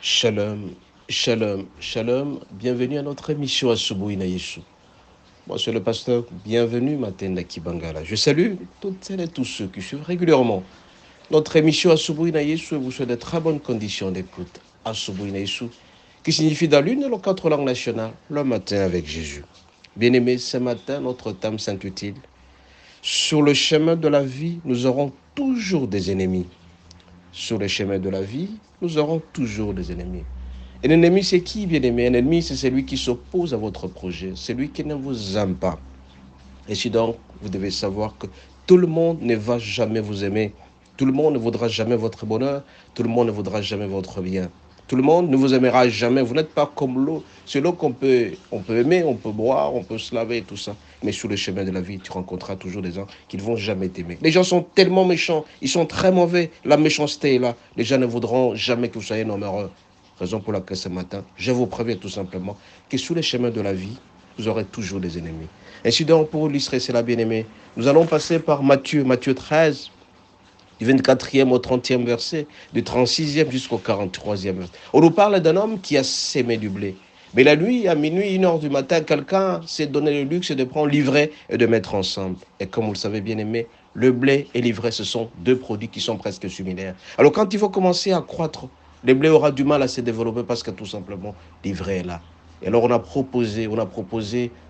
Shalom, shalom, shalom. Bienvenue à notre émission Asubuhi na Yeshu. Moi, c'est le pasteur. Bienvenue, Matenda Kibangala. Je salue toutes celles et tous ceux qui suivent régulièrement notre émission Asubuhi na Yeshu et vous souhaite de très bonnes conditions d'écoute. Asubuhi na Yeshu, qui signifie dans l'une de nos quatre langues nationales, le matin avec Jésus. Bien-aimés, ce matin, notre thème s'intitule Sur le chemin de la vie, nous aurons toujours des ennemis. Sur le chemin de la vie, nous aurons toujours des ennemis. Un ennemi, c'est qui, bien-aimé? Un ennemi, c'est celui qui s'oppose à votre projet, celui qui ne vous aime pas. Et si donc, vous devez savoir que tout le monde ne va jamais vous aimer. Tout le monde ne voudra jamais votre bonheur. Tout le monde ne voudra jamais votre bien. Tout le monde ne vous aimera jamais. Vous n'êtes pas comme l'eau. C'est l'eau qu'on peut aimer, on peut boire, on peut se laver et tout ça. Mais sur le chemin de la vie, tu rencontreras toujours des gens qui ne vont jamais t'aimer. Les gens sont tellement méchants. Ils sont très mauvais. La méchanceté est là. Les gens ne voudront jamais que vous soyez nombreux. Raison pour laquelle ce matin, je vous préviens tout simplement que sur les chemins de la vie, vous aurez toujours des ennemis. Ainsi donc, pour illustrer cela, bien-aimé, nous allons passer par Matthieu 13, du 24e au 30e verset, du 36e jusqu'au 43e verset. On nous parle d'un homme qui a sémé du blé. Mais la nuit, à minuit, 1 heure du matin, quelqu'un s'est donné le luxe de prendre l'ivraie et de mettre ensemble. Et comme vous le savez, bien-aimé, le blé et l'ivraie, ce sont deux produits qui sont presque similaires. Alors quand il faut commencer à croître, le blé aura du mal à se développer parce que tout simplement, l'ivraie est là. Et alors on a proposé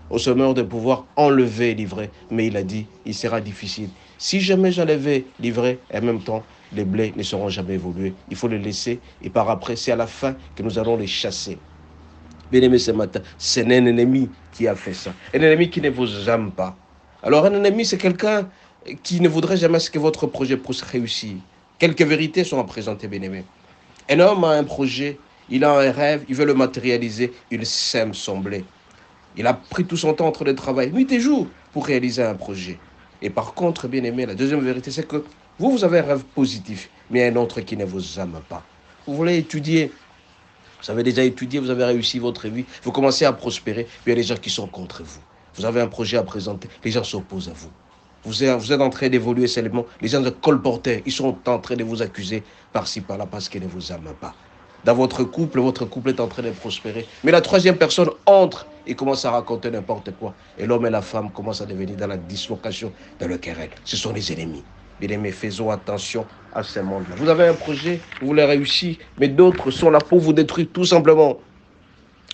au semeur de pouvoir enlever l'ivraie, mais il a dit, il sera difficile. Si jamais j'enlevais l'ivraie, en même temps, les blés ne seront jamais évolués. Il faut les laisser et par après, c'est à la fin que nous allons les chasser. Bien-aimé, ce matin, c'est un ennemi qui a fait ça. Un ennemi qui ne vous aime pas. Alors un ennemi, c'est quelqu'un qui ne voudrait jamais que votre projet puisse réussir. Quelques vérités sont à présenter, bien-aimé. Un homme a un projet, il a un rêve, il veut le matérialiser, il sème son blé. Il a pris tout son temps entre le travail, nuit et jour, pour réaliser un projet. Et par contre, bien aimé, la deuxième vérité, c'est que vous avez un rêve positif, mais un autre qui ne vous aime pas. Vous voulez étudier, vous avez déjà étudié, vous avez réussi votre vie, vous commencez à prospérer, mais il y a des gens qui sont contre vous. Vous avez un projet à présenter, les gens s'opposent à vous. Vous êtes en train d'évoluer seulement, les gens de colporter, ils sont en train de vous accuser par-ci, par-là, parce qu'ils ne vous aiment pas. Dans votre couple est en train de prospérer. Mais la troisième personne entre et commence à raconter n'importe quoi. Et l'homme et la femme commencent à devenir dans la dislocation, dans le querelle. Ce sont les ennemis. Bien-aimés, faisons attention à ce monde-là. Vous avez un projet, vous voulez réussir, mais d'autres sont là pour vous détruire tout simplement.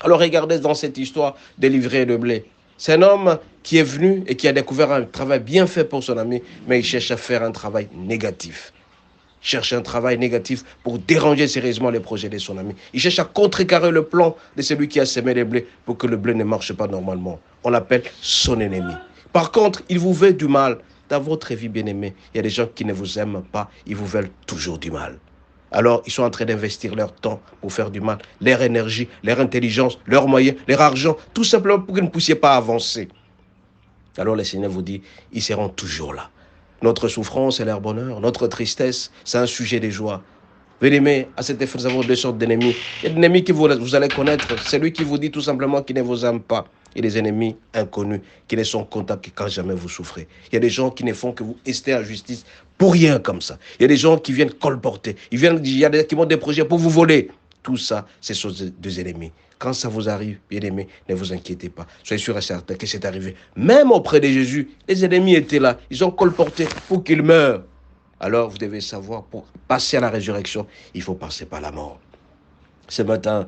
Alors regardez dans cette histoire de l'ivraie et le blé. C'est un homme qui est venu et qui a découvert un travail bien fait pour son ami, mais il cherche à faire un travail négatif. Cherche un travail négatif pour déranger sérieusement les projets de son ami. Il cherche à contrecarrer le plan de celui qui a semé les blés pour que le blé ne marche pas normalement. On l'appelle son ennemi. Par contre, il vous veut du mal. Dans votre vie, bien-aimé, il y a des gens qui ne vous aiment pas, ils vous veulent toujours du mal. Alors, ils sont en train d'investir leur temps pour faire du mal, leur énergie, leur intelligence, leurs moyens, leur argent, tout simplement pour que vous ne puissiez pas avancer. Alors, le Seigneur vous dit, ils seront toujours là. Notre souffrance et leur bonheur, notre tristesse, c'est un sujet de joie. Bien-aimés, à cet effet, nous avons deux sortes d'ennemis. Il y a des ennemis que vous allez connaître, celui qui vous dit tout simplement qu'il ne vous aime pas. Et des ennemis inconnus qui ne sont contents que quand jamais vous souffrez. Il y a des gens qui ne font que vous rester en justice pour rien comme ça. Il y a des gens qui viennent colporter. Il y a des qui montent des projets pour vous voler. Tout ça, ce sont des ennemis. Quand ça vous arrive, bien aimé, ne vous inquiétez pas. Soyez sûr et certain que c'est arrivé. Même auprès de Jésus, les ennemis étaient là. Ils ont colporté pour qu'il meure. Alors, vous devez savoir, pour passer à la résurrection, il faut passer par la mort. Ce matin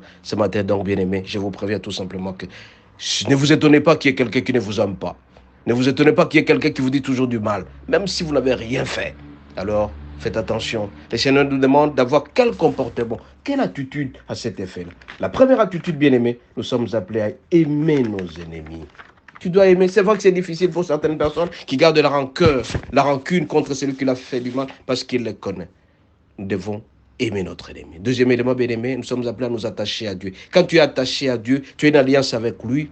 donc, bien aimé, je vous préviens tout simplement que ne vous étonnez pas qu'il y ait quelqu'un qui ne vous aime pas. Ne vous étonnez pas qu'il y ait quelqu'un qui vous dit toujours du mal, même si vous n'avez rien fait. Alors, faites attention. Le Seigneur nous demande d'avoir quel comportement, quelle attitude à cet effet-là. La première attitude, bien aimée, nous sommes appelés à aimer nos ennemis. Tu dois aimer. C'est vrai que c'est difficile pour certaines personnes qui gardent la rancœur, la rancune contre celui qui l'a fait du mal parce qu'il les connaît. Nous devons aimer notre ennemi. Deuxième élément, bien aimé, nous sommes appelés à nous attacher à Dieu. Quand tu es attaché à Dieu, tu es en alliance avec lui,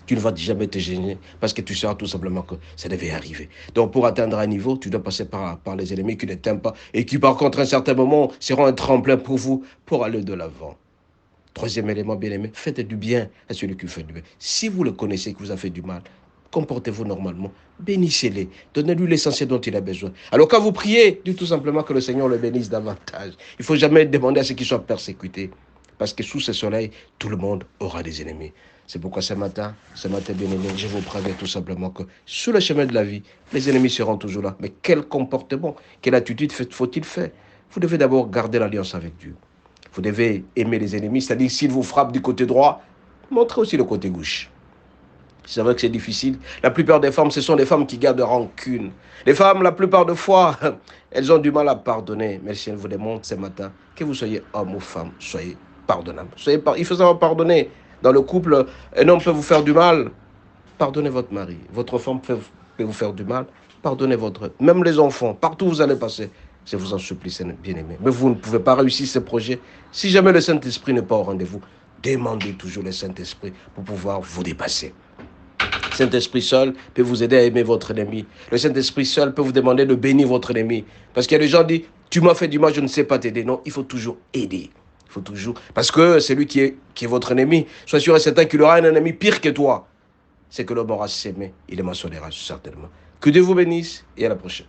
tu ne vas jamais te gêner parce que tu sauras tout simplement que ça devait arriver. Donc pour atteindre un niveau, tu dois passer par les ennemis qui ne t'aiment pas et qui par contre à un certain moment seront un tremplin pour vous pour aller de l'avant. Troisième élément, bien aimé, faites du bien à celui qui fait du bien. Si vous le connaissez, que vous a fait du mal, comportez-vous normalement. Bénissez-les, donnez-lui l'essentiel dont il a besoin. Alors quand vous priez, dites tout simplement que le Seigneur le bénisse davantage. Il ne faut jamais demander à ce qu'il soit persécuté. Parce que sous ce soleil, tout le monde aura des ennemis. C'est pourquoi ce matin bien-aimé, je vous préviens tout simplement que sur le chemin de la vie, les ennemis seront toujours là. Mais quel comportement, quelle attitude faut-il faire? Vous devez d'abord garder l'alliance avec Dieu. Vous devez aimer les ennemis, c'est-à-dire s'ils vous frappent du côté droit, montrez aussi le côté gauche. C'est vrai que c'est difficile. La plupart des femmes, ce sont des femmes qui gardent rancune. Les femmes, la plupart des fois, elles ont du mal à pardonner. Mais si elles vous démontrent ce matin, que vous soyez homme ou femme, soyez pardonnable. Il faut savoir pardonner. Dans le couple, un homme peut vous faire du mal. Pardonnez votre mari. Votre femme peut vous faire du mal. Pardonnez votre... Même les enfants, partout où vous allez passer. Je vous en supplie, bien-aimé. Mais vous ne pouvez pas réussir ce projet si jamais le Saint-Esprit n'est pas au rendez-vous. Demandez toujours le Saint-Esprit pour pouvoir vous dépasser. Le Saint-Esprit seul peut vous aider à aimer votre ennemi. Le Saint-Esprit seul peut vous demander de bénir votre ennemi. Parce qu'il y a des gens qui disent, tu m'as fait du mal, je ne sais pas t'aider. Non, il faut toujours aider. Il faut toujours... Parce que celui qui est votre ennemi, sois sûr et certain qu'il aura un ennemi pire que toi. C'est que l'homme aura s'aimé, il le mentionné certainement. Que Dieu vous bénisse et à la prochaine.